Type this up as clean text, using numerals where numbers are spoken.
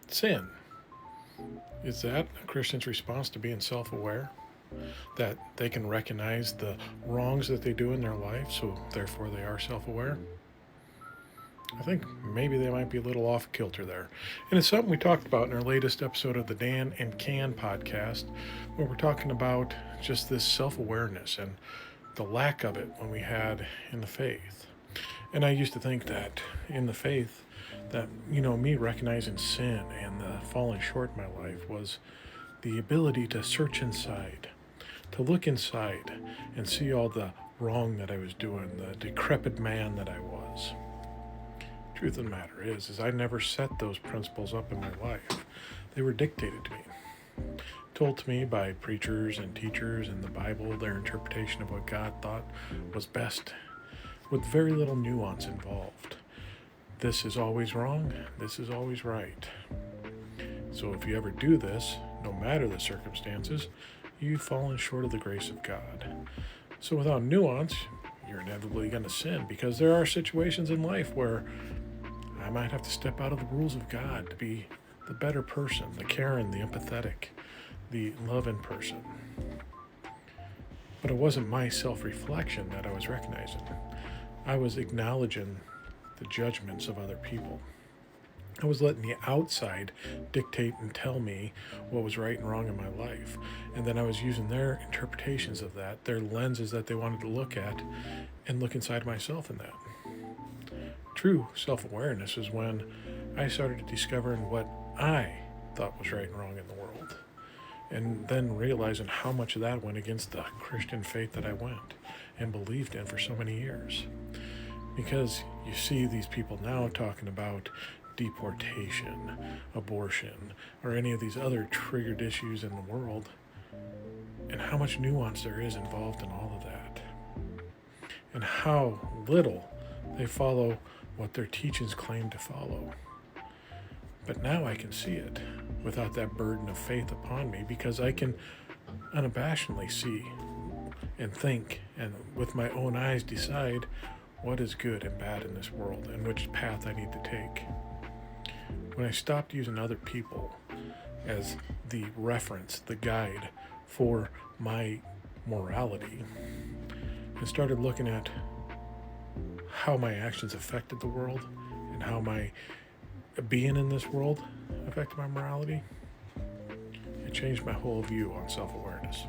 Sin. Is that a Christian's response to being self aware? That they can recognize the wrongs that they do in their life, so therefore they are self aware? I think maybe they might be a little off kilter there. And it's something we talked about in our latest episode of the Dan and Can podcast, where we're talking about just this self awareness and the lack of it when we had in the faith. And I used to think that in the faith, that, me recognizing sin and the falling short in my life was the ability to search inside, to look inside and see all the wrong that I was doing, the decrepit man that I was. Truth of the matter is I never set those principles up in my life. They were dictated to me, told to me by preachers and teachers in the Bible, their interpretation of what God thought was best, with very little nuance involved. This is always wrong, this is always right. So if you ever do this, no matter the circumstances, you've fallen short of the grace of God. So without nuance, you're inevitably going to sin, because there are situations in life where I might have to step out of the rules of God to be the better person, the caring, the empathetic, the loving person. But it wasn't my self-reflection that I was recognizing. I was acknowledging the judgments of other people. I was letting the outside dictate and tell me what was right and wrong in my life. And then I was using their interpretations of that, their lenses that they wanted to look at, and look inside myself in that. True self-awareness is when I started discovering what I thought was right and wrong in the world. And then realizing how much of that went against the Christian faith that I went and believed in for so many years. Because you see these people now talking about deportation, abortion, or any of these other triggered issues in the world, and how much nuance there is involved in all of that, and how little they follow what their teachings claim to follow. But now I can see it without that burden of faith upon me, because I can unabashedly see and think, and with my own eyes decide what is good and bad in this world and which path I need to take. When I stopped using other people as the reference, the guide for my morality, and started looking at how my actions affected the world and how my being in this world affected my morality, it changed my whole view on self-awareness.